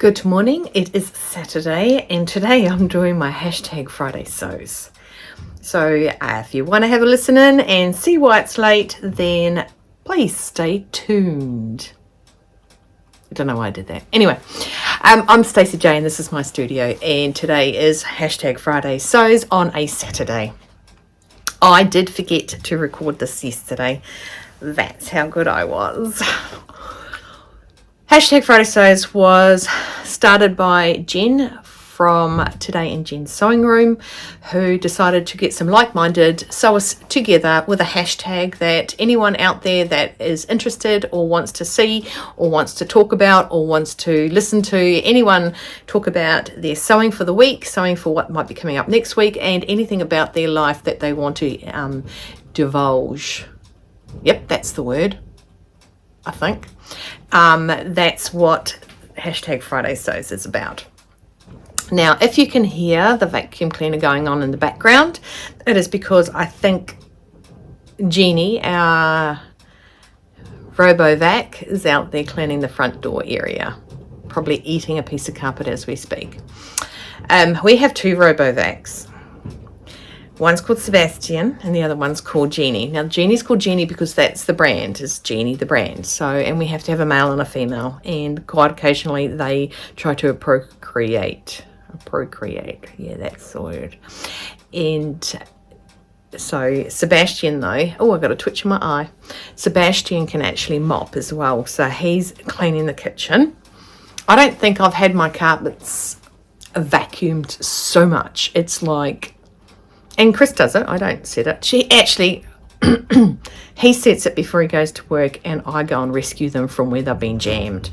Good morning, it is Saturday and today I'm doing my hashtag Friday sews. So if you want to have a listen in and see why it's late, then please stay tuned. I don't know why I did that. Anyway, I'm Stacey J and this is my studio, and today is hashtag Friday sews on a Saturday. I did forget to record this yesterday. That's how good I was. Hashtag Friday Sews was started by Jen from Today in Jen's Sewing Room, who decided to get some like-minded sewers together with a hashtag that anyone out there that is interested or wants to see or wants to talk about or wants to listen to anyone talk about their sewing for the week, sewing for what might be coming up next week, and anything about their life that they want to divulge. Yep, that's the word, I think. That's what hashtag Friday Sews is about. Now, if you can hear the vacuum cleaner going on in the background, it is because I think Jeannie, our robo-vac, is out there cleaning the front door area, probably eating a piece of carpet as we speak. We have two robo-vacs. One's called Sebastian and the other one's called Jeannie. Now, Jeannie's called Jeannie because that's the brand, is Jeannie the brand. So, and we have to have a male and a female, and quite occasionally they try to procreate. Yeah, that's the word. And so Sebastian, though, oh, I got a twitch in my eye. Sebastian can actually mop as well, so he's cleaning the kitchen. I don't think I've had my carpets vacuumed so much. It's like, and Chris does it, I don't set it. She actually, he sets it before he goes to work, and I go and rescue them from where they've been jammed.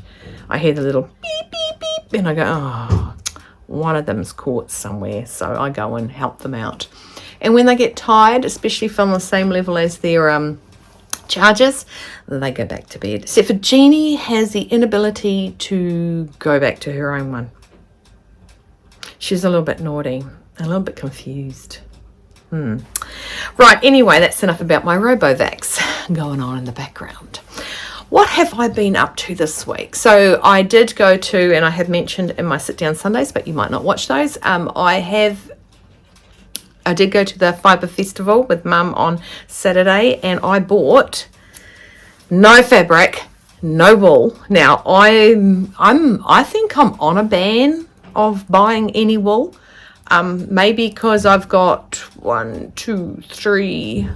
I hear the little beep, beep, beep, and I go, oh, one of them's caught somewhere, so I go and help them out. And when they get tired, especially from the same level as their charges, they go back to bed. Except for Jeannie has the inability to go back to her own one. She's a little bit naughty, a little bit confused. Right, anyway, that's enough about my robo-vacs going on in the background. What have I been up to this week? So I did go to, and I have mentioned in my sit-down Sundays, but you might not watch those. I did go to the Fibre Festival with Mum on Saturday, and I bought no fabric, no wool. Now I think I'm on a ban of buying any wool. Maybe because I've got 1, 2, 3,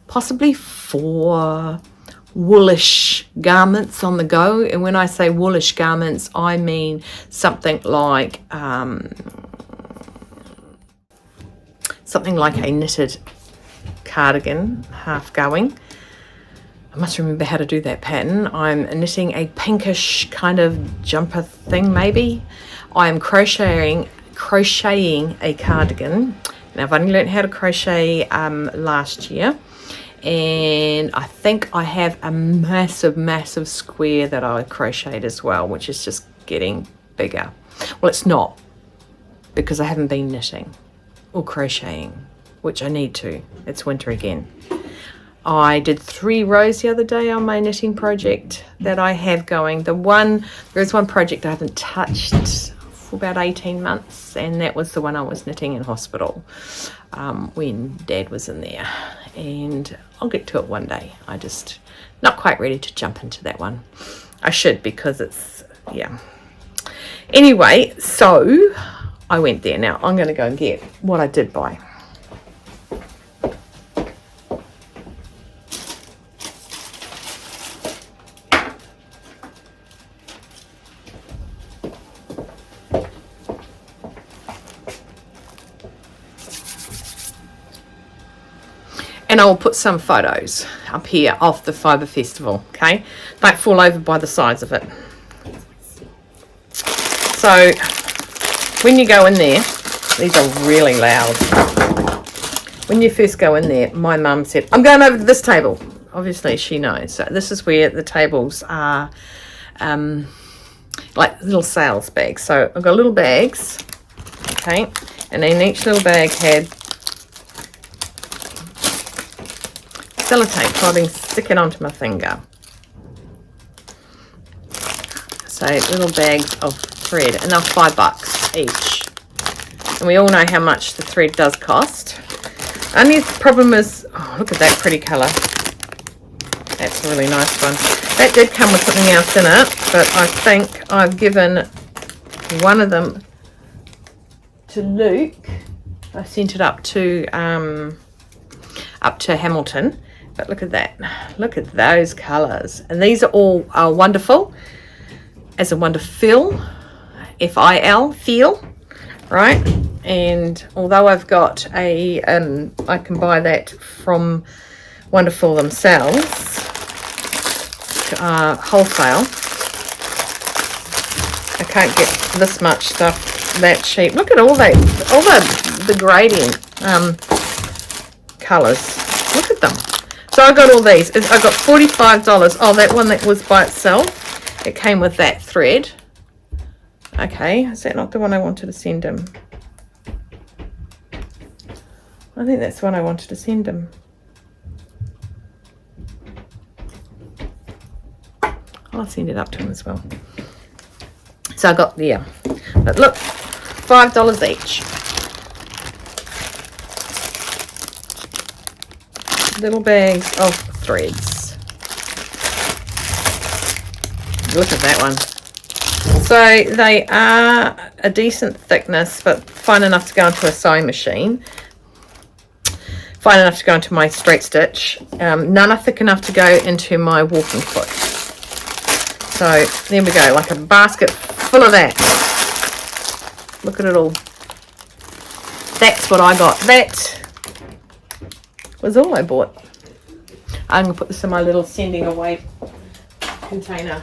possibly 4 woolish garments on the go. And when I say woolish garments, I mean something like a knitted cardigan, half going. I must remember how to do that pattern. I'm knitting a pinkish kind of jumper thing, maybe. I am crocheting a cardigan. Now, I've only learned how to crochet last year, and I think I have a massive square that I crocheted as well, which is just getting bigger. Well, it's not, because I haven't been knitting or crocheting, which I need to. It's winter again. I did 3 rows the other day on my knitting project that I have going. There's one project I haven't touched for about 18 months, and that was the one I was knitting in hospital when Dad was in there, and I'll get to it one day. I just not quite ready to jump into that one. I should, because it's, yeah. Anyway, so I went there. Now I'm going to go and get what I did buy. And I will put some photos up here of the Fibre Festival, okay? Don't fall over by the size of it. So, when you go in there, these are really loud. When you first go in there, my mum said, I'm going over to this table. Obviously, she knows. So this is where the tables are like little sales bags. So I've got little bags, okay? And in each little bag had sellotape, so I've been sticking onto my finger. So little bags of thread, and they're $5 each. And we all know how much the thread does cost. Only problem is, oh, look at that pretty colour. That's a really nice one. That did come with something else in it, but I think I've given one of them to Luke. I sent it up to Hamilton. But look at that. Look at those colours. And these are all wonderful. As a wonderful, F-I-L, feel, right? And although I've got a, I can buy that from Wonderful themselves, wholesale. I can't get this much stuff that cheap. Look at all the gradient colours. Look at them. So I got all these. I got $45. Oh, that one that was by itself. It came with that thread. Okay, is that not the one I wanted to send him? I think that's the one I wanted to send him. I'll send it up to him as well. So I got, yeah. But look, $5 each. Little bags of threads. Look at that one. So they are a decent thickness, but fine enough to go into a sewing machine. Fine enough to go into my straight stitch. None are thick enough to go into my walking foot. So there we go, like a basket full of that. Look at it all. That's what I got. That was all I bought. I'm going to put this in my little sending away container.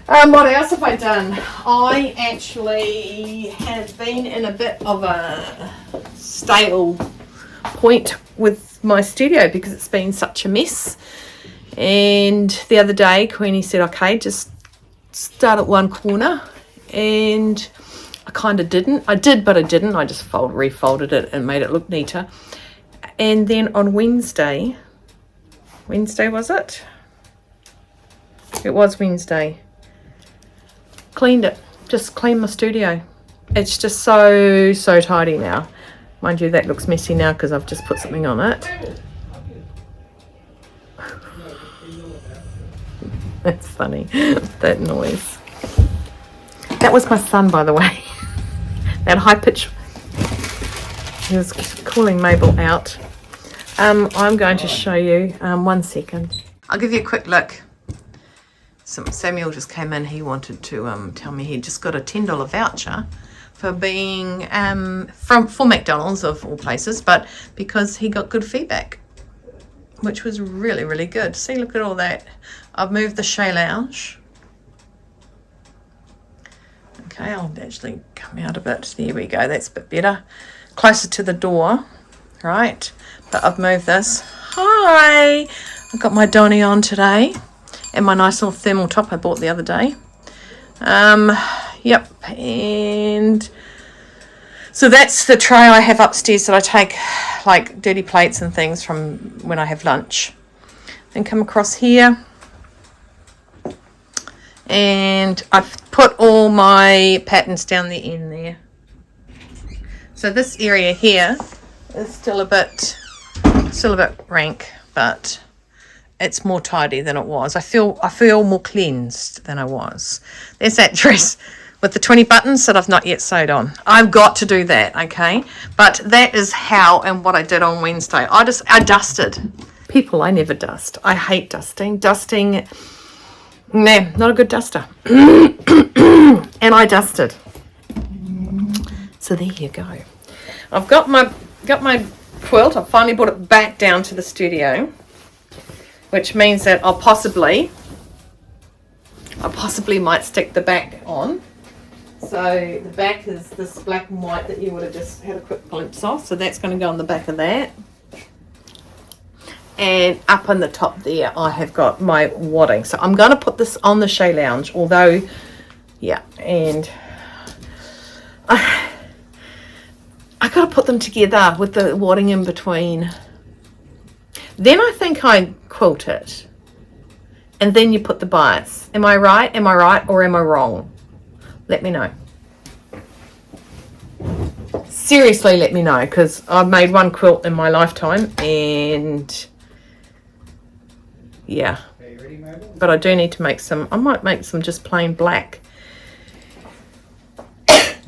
What else have I done? I actually have been in a bit of a stale point with my studio because it's been such a mess. And the other day Queenie said, okay, just start at one corner, and I kind of didn't. I did, but I didn't. I just refolded it and made it look neater. And then on Wednesday was it? It was Wednesday. Cleaned it. Just cleaned my studio. It's just so tidy now. Mind you, that looks messy now because I've just put something on it. That's funny, that noise. That was my son, by the way. That high pitch. He was calling Mabel out. I'm going to show you, 1 second. I'll give you a quick look. Samuel just came in. He wanted to tell me he'd just got a $10 voucher for being for McDonald's of all places, but because he got good feedback, which was really good. See, look at all that. I've moved the Shea Lounge. Okay, I'll actually come out a bit. There we go. That's a bit better. Closer to the door, right? But I've moved this. Hi! I've got my Donny on today and my nice little thermal top I bought the other day. Yep, and so that's the tray I have upstairs that I take like dirty plates and things from when I have lunch. Then come across here, and I've put all my patterns down the end there. So this area here is still a bit rank, but it's more tidy than it was. I feel more cleansed than I was. There's that dress with the 20 buttons that I've not yet sewed on. I've got to do that, okay? But that is how and what I did on Wednesday. I dusted. People, I never dust. I hate dusting. Dusting, nah, not a good duster. And I dusted. So there you go. I've got my quilt. I finally brought it back down to the studio, which means that I possibly might stick the back on. So the back is this black and white that you would have just had a quick glimpse of. So that's going to go on the back of that. And up on the top there, I have got my wadding. So I'm going to put this on the Shea Lounge, although, yeah, and I got to put them together with the wadding in between. Then I think I quilt it. and then you put the bias. Am I right? Am I right? Or am I wrong? Let me know. Seriously, let me know, because I've made one quilt in my lifetime, and yeah. Are you ready, Mabel? But I do need to make some. I might make some just plain black.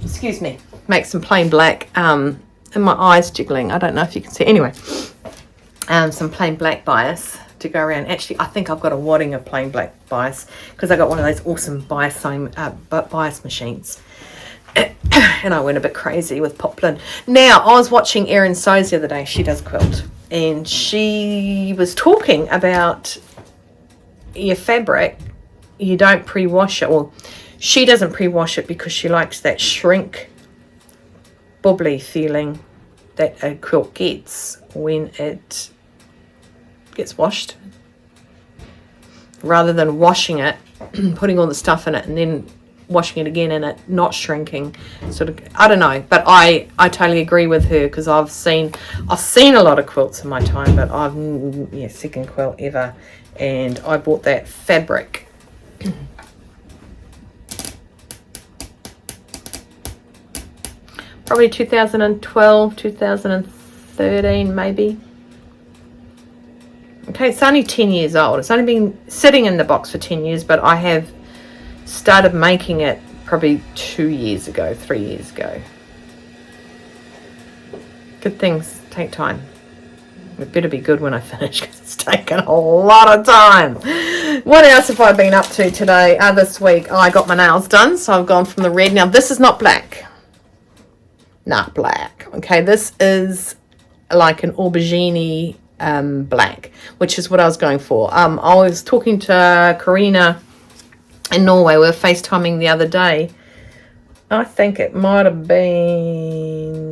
Excuse me. Make some plain black. And my eyes jiggling. I don't know if you can see. Anyway, some plain black bias to go around. Actually, I think I've got a wadding of plain black bias, because I got one of those awesome bias machines. And I went a bit crazy with poplin. Now, I was watching Erin Sews the other day. She does quilt. And she was talking about your fabric. You don't pre-wash it. Well, she doesn't pre-wash it because she likes that shrink, bubbly feeling that a quilt gets when it gets washed. Rather than washing it, putting all the stuff in it, and then washing it again and it not shrinking, sort of. I don't know, but I totally agree with her, because I've seen a lot of quilts in my time, but second quilt ever, and I bought that fabric. Probably 2012, 2013 maybe. Okay, it's only 10 years old. It's only been sitting in the box for 10 years, but I have started making it probably 3 years ago. Good things take time. It better be good when I finish, because it's taken a lot of time. What else have I been up to today? This week I got my nails done, so I've gone from the red. Now this is not black. Not black. Okay, this is like an aubergine black, which is what I was going for. I was talking to Karina in Norway. We were FaceTiming the other day. I think it might have been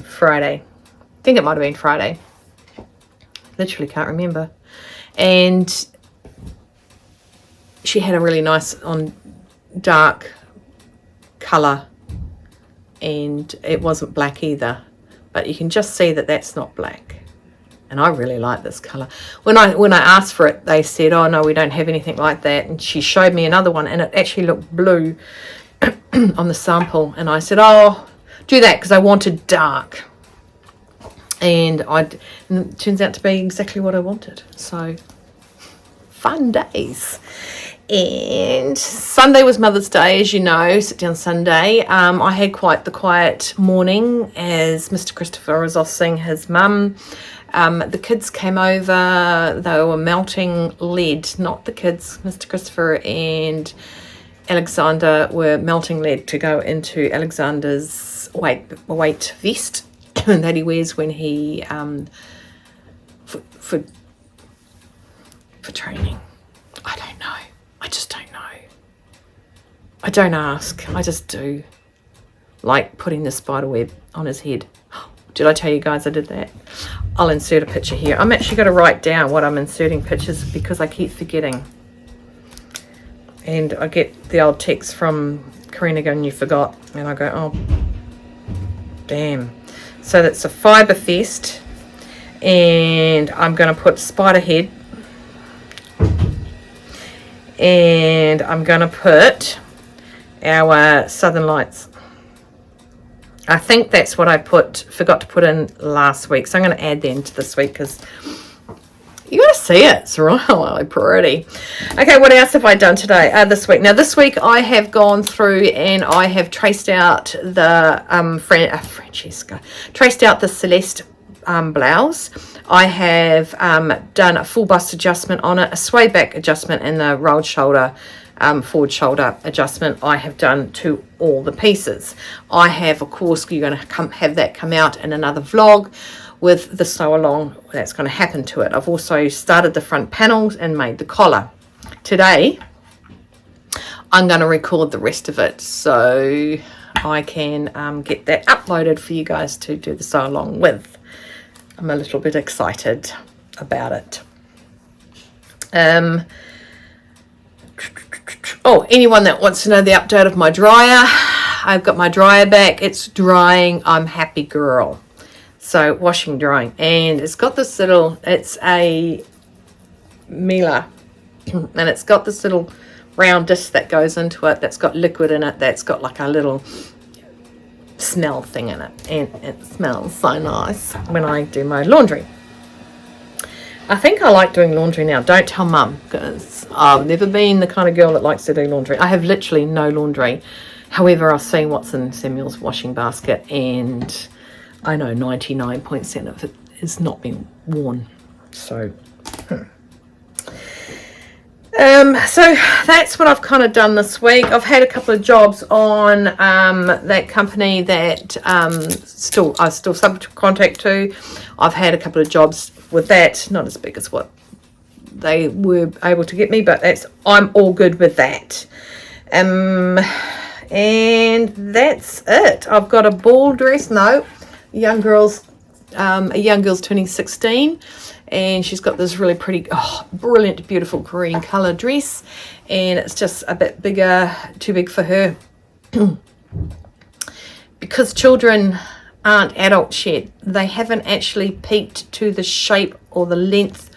Friday. Literally can't remember. And she had a really nice on dark colour, and it wasn't black either, but you can just see that that's not black. And I really like this colour. When I asked for it, they said, oh no, we don't have anything like that. And she showed me another one, and it actually looked blue on the sample. And I said, oh, do that, because I wanted dark. And it turns out to be exactly what I wanted. So fun days. And Sunday was Mother's Day, as you know, sit down Sunday. I had quite the quiet morning, as Mr. Christopher was off seeing his mum. The kids came over. They were melting lead. Not the kids. Mr. Christopher and Alexander were melting lead to go into Alexander's weight vest that he wears when he for training. I don't know. I just don't know. I don't ask. I just do. Like putting the spider web on his head. Did I tell you guys I did that? I'll insert a picture here. I'm actually going to write down what I'm inserting pictures, because I keep forgetting. And I get the old text from Karina going, you forgot. And I go, oh, damn. So that's a fibre fest. And I'm going to put spider head. And I'm going to put our Southern Lights. I think that's what I forgot to put in last week. So I'm going to add them to this week, because you got to see it. It's really pretty. Okay, what else have I done today? This week. Now, this week I have gone through and I have traced out the traced out the Celeste blouse. I have done a full bust adjustment on it, a sway back adjustment, and the rolled shoulder, forward shoulder adjustment I have done to all the pieces. I have, of course, you're going to have that come out in another vlog with the sew along that's going to happen to it. I've also started the front panels and made the collar. Today I'm going to record the rest of it so I can get that uploaded for you guys to do the sew along with. I'm a little bit excited about it. Oh, anyone that wants to know the update of my dryer, I've got my dryer back. It's drying. I'm happy girl. So washing, drying, and it's got this little, it's a Miele. And it's got this little round disc that goes into it that's got liquid in it, that's got like a little smell thing in it, and it smells so nice when I do my laundry. I think I like doing laundry now. Don't tell mum, because I've never been the kind of girl that likes to do laundry. I have literally no laundry. However, I've seen what's in Samuel's washing basket, and I know 99% of it has not been worn. So so that's what I've kind of done this week. I've had a couple of jobs on that company that I still subcontract to. I've had a couple of jobs with that, not as big as what they were able to get me, but I'm all good with that. And that's it. I've got a ball dress. No, a young girl's turning 16. And she's got this really pretty, brilliant, beautiful green colour dress. And it's just a bit bigger, too big for her. Because children aren't adults yet, they haven't actually peaked to the shape or the length,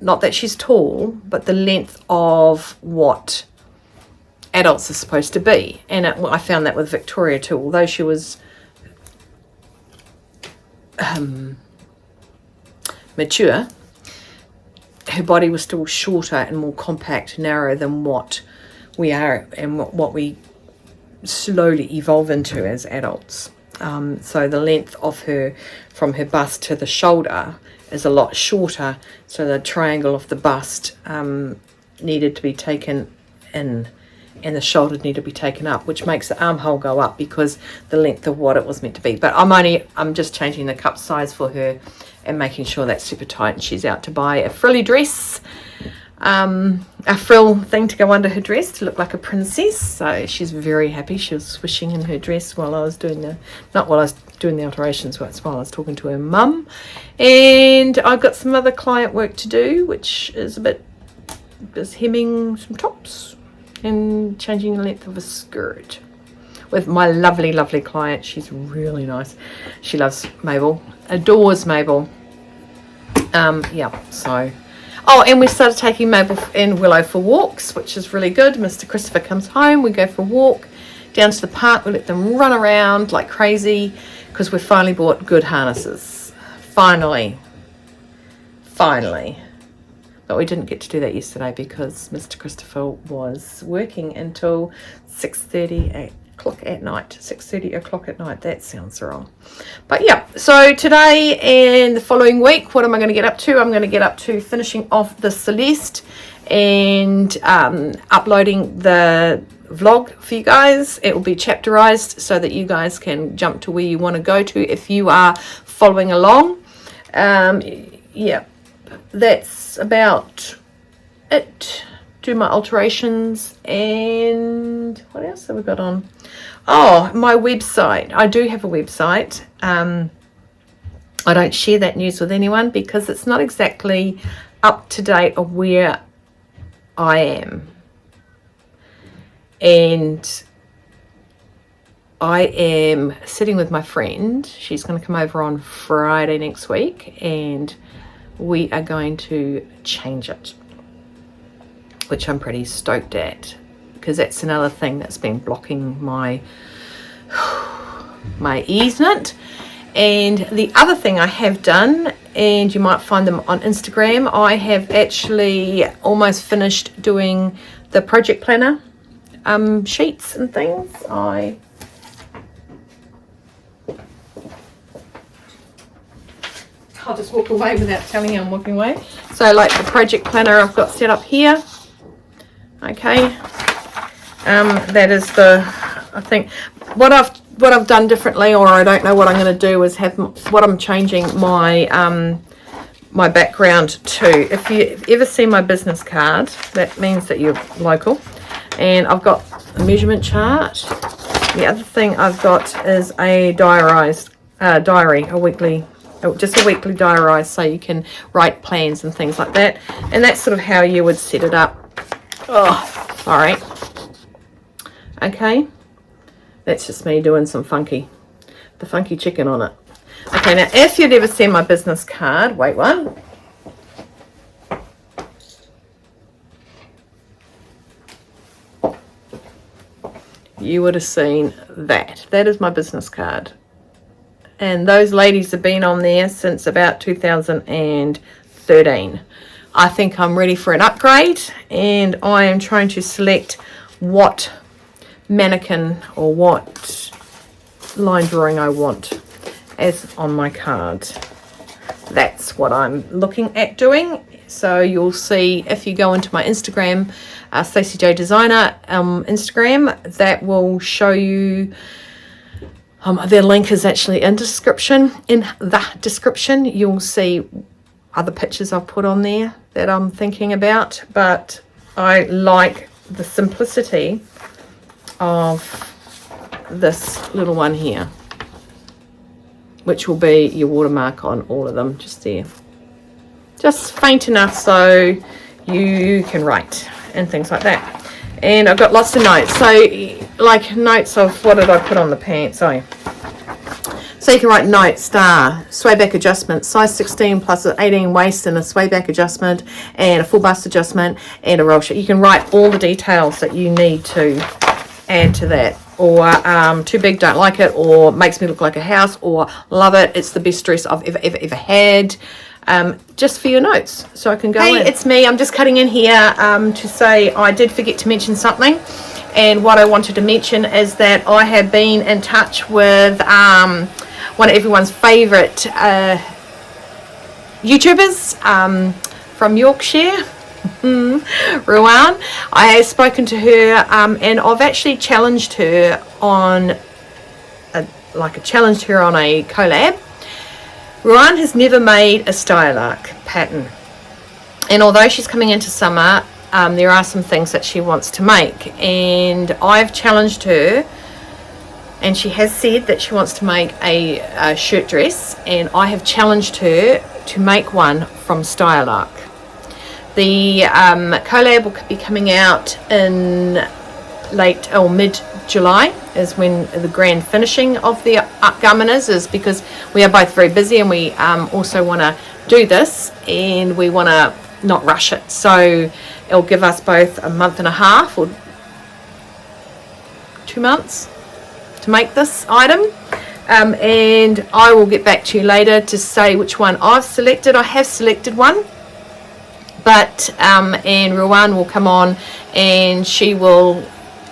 not that she's tall, but the length of what adults are supposed to be. And I found that with Victoria too, although she was mature, her body was still shorter and more compact, narrow than what we are and what we slowly evolve into as adults. So the length of her from her bust to the shoulder is a lot shorter, so the triangle of the bust needed to be taken in and the shoulder needed to be taken up, which makes the armhole go up because the length of what it was meant to be. But I'm just changing the cup size for her and making sure that's super tight, and she's out to buy a frilly dress, a frill thing to go under her dress to look like a princess. So she's very happy. She was swishing in her dress while I was doing the alterations, but while I was talking to her mum. And I've got some other client work to do, which is just hemming some tops and changing the length of a skirt with my lovely client. She's really nice. She loves Mabel, adores Mabel. And we started taking Mabel and Willow for walks, which is really good. Mr. Christopher comes home, we go for a walk down to the park, we let them run around like crazy because we finally bought good harnesses. Finally. But we didn't get to do that yesterday because Mr. Christopher was working until 6:30 at night. 6:30 o'clock at night. That sounds wrong. But yeah, so today and the following week, what am I going to get up to? I'm going to get up to finishing off the Celeste and uploading the vlog for you guys. It will be chapterized so that you guys can jump to where you want to go to if you are following along. Yeah, that's about it. Do my alterations, and what else have we got on? Oh, my website. I do have a website. I don't share that news with anyone because it's not exactly up to date of where I am. And I am sitting with my friend. She's going to come over on Friday next week, and we are going to change it, which I'm pretty stoked at because that's another thing that's been blocking my easement. And the other thing I have done, and you might find them on Instagram, I have actually almost finished doing the project planner sheets and things. I'll just walk away without telling you I'm walking away. So like the project planner I've got set up here. Okay. That is I think what I've done differently, or I don't know what I'm going to do, is what I'm changing my my background to. If you ever see my business card, that means that you're local. And I've got a measurement chart. The other thing I've got is a diarized diary, just a weekly diarized, so you can write plans and things like that. And that's sort of how you would set it up. Oh, sorry. Okay, that's just me doing the funky chicken on it. Okay, now if you'd ever seen my business card, wait one. you would have seen that. That is my business card. And those ladies have been on there since about 2013. I think I'm ready for an upgrade, and I am trying to select what mannequin or what line drawing I want as on my card. That's what I'm looking at doing. So you'll see if you go into my Instagram, Stacey J Designer Instagram, that will show you. Their link is actually in description. In the description, you'll see other pictures I've put on there that I'm thinking about. But I like the simplicity of this little one here, which will be your watermark on all of them, just there. Just faint enough so you can write and things like that. And I've got lots of notes. So, like notes of what did I put on the pants? So you can write note, star, sway back adjustment, size 16 plus an 18 waist and a sway back adjustment and a full bust adjustment and a roll shape. You can write all the details that you need to add to that. Or too big, don't like it, or makes me look like a house, or love it, it's the best dress I've ever had. Just for your notes, so I can go in. Hey, it's me. I'm just cutting in here to say I did forget to mention something, and what I wanted to mention is that I have been in touch with one of everyone's favourite YouTubers from Yorkshire, Ruan. I have spoken to her, and I've actually challenged her on a collab. Ruan has never made a stylark pattern, and although she's coming into summer, there are some things that she wants to make, and I've challenged her, and she has said that she wants to make a shirt dress, and I have challenged her to make one from stylark. The collab will be coming out in late or mid-July is when the grand finishing of the garment is because we are both very busy, and we also want to do this, and we want to not rush it. So it'll give us both a month and a half or 2 months to make this item, and I will get back to you later to say which one I've selected. I have selected one, but and Ruan will come on and she will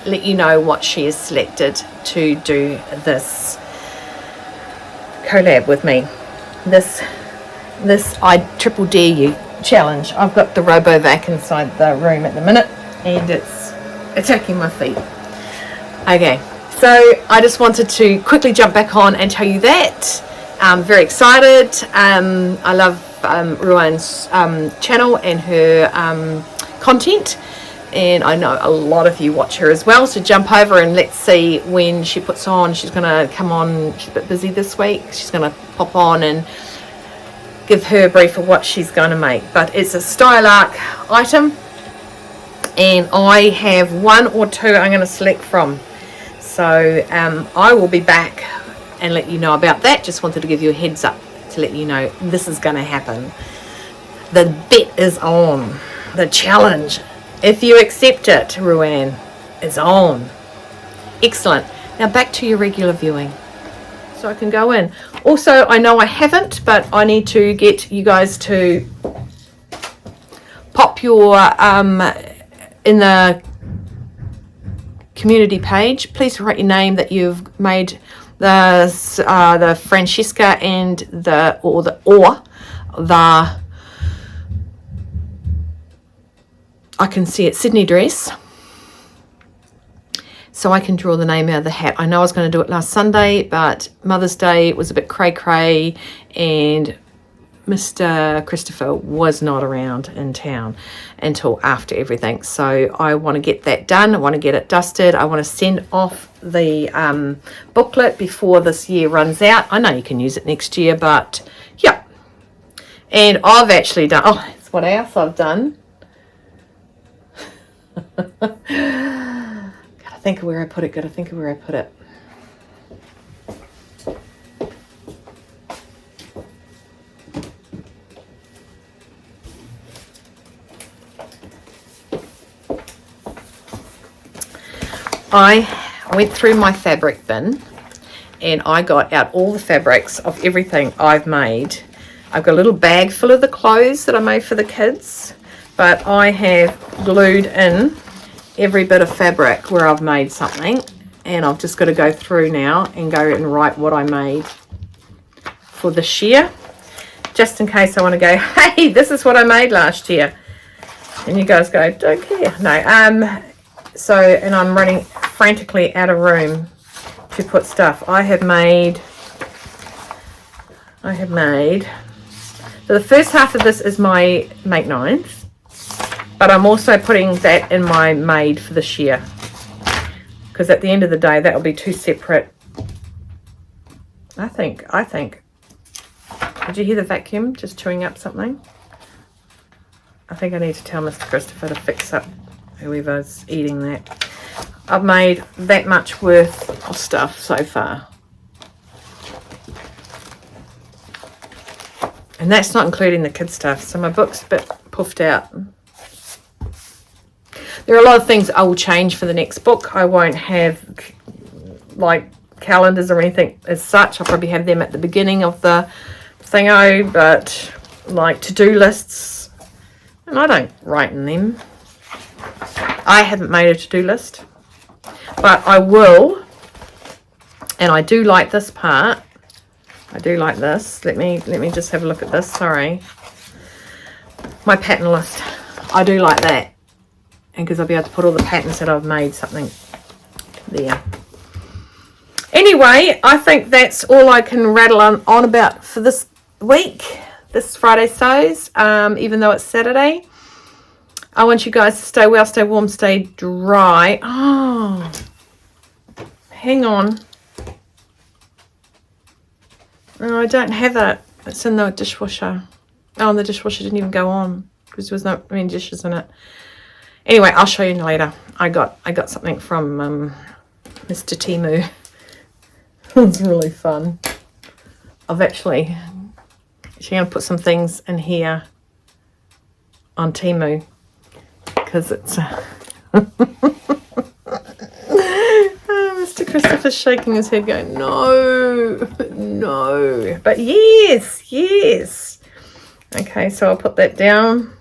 let you know what she has selected to do this collab with me. This I triple dare you challenge. I've got the RoboVac inside the room at the minute, and it's attacking my feet. Okay, so I just wanted to quickly jump back on and tell you that I'm very excited. I love Ruan's channel and her content, and I know a lot of you watch her as well, so jump over and let's see when she puts on. She's going to come on, she's a bit busy this week, she's going to pop on and give her a brief of what she's going to make. But it's a stylark item, and I have one or two I'm going to select from, so I will be back and let you know about that. Just wanted to give you a heads up to let you know this is going to happen. The bet is on. The challenge, if you accept it, Ruan, is on. Excellent. Now back to your regular viewing, so I can go in. Also, I know I haven't, but I need to get you guys to pop your in the community page, please write your name that you've made the Francesca and the I can see it, Sydney dress, so I can draw the name out of the hat. I know I was going to do it last Sunday, but Mother's Day was a bit cray-cray, and Mr. Christopher was not around in town until after everything. So I want to get that done. I want to get it dusted. I want to send off the booklet before this year runs out. I know you can use it next year, but yeah. And I've actually done, oh, that's what else I've done. Gotta think of where I put it. I went through my fabric bin and I got out all the fabrics of everything I've made. I've got a little bag full of the clothes that I made for the kids, but I have glued in every bit of fabric where I've made something, and I've just got to go through now and go and write what I made for this year, just in case I want to go, hey, this is what I made last year, and you guys go, don't care. No, so, and I'm running frantically out of room to put stuff. I have made, so the first half of this is my make nines, but I'm also putting that in my made for this year, because at the end of the day that will be two separate. I think did you hear the vacuum just chewing up something? I think I need to tell Mr. Christopher to fix up whoever's eating that. I've made that much worth of stuff so far, and that's not including the kids stuff, so my book's a bit puffed out. There are a lot of things I will change for the next book. I won't have like calendars or anything as such. I'll probably have them at the beginning of the thingo, but like to-do lists, and I don't write in them. I haven't made a to-do list, but I will, and I do like this part. I do like this. Let me just have a look at this. Sorry, my pattern list. I do like that, and because I'll be able to put all the patterns that I've made something there. Anyway, I think that's all I can rattle on about for this week, this Friday sews, even though it's Saturday. I want you guys to stay well, stay warm, stay dry. Oh, hang on. Oh, I don't have it. It's in the dishwasher. Oh, and the dishwasher didn't even go on because there was not many dishes in it. Anyway, I'll show you later. I got something from Mr. Temu. It's really fun. I've actually going to put some things in here on Temu because it's Mr. Christopher's shaking his head going, no, but yes. Okay, so I'll put that down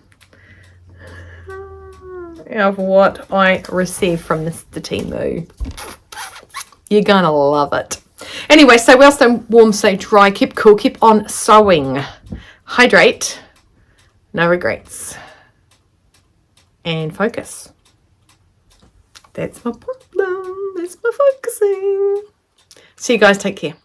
of what I received from Mr. Temu. You're gonna love it. Anyway, so well, stay warm, stay dry, keep cool, keep on sewing, hydrate, no regrets, and focus. That's my problem. That's my focusing. See you guys. Take care.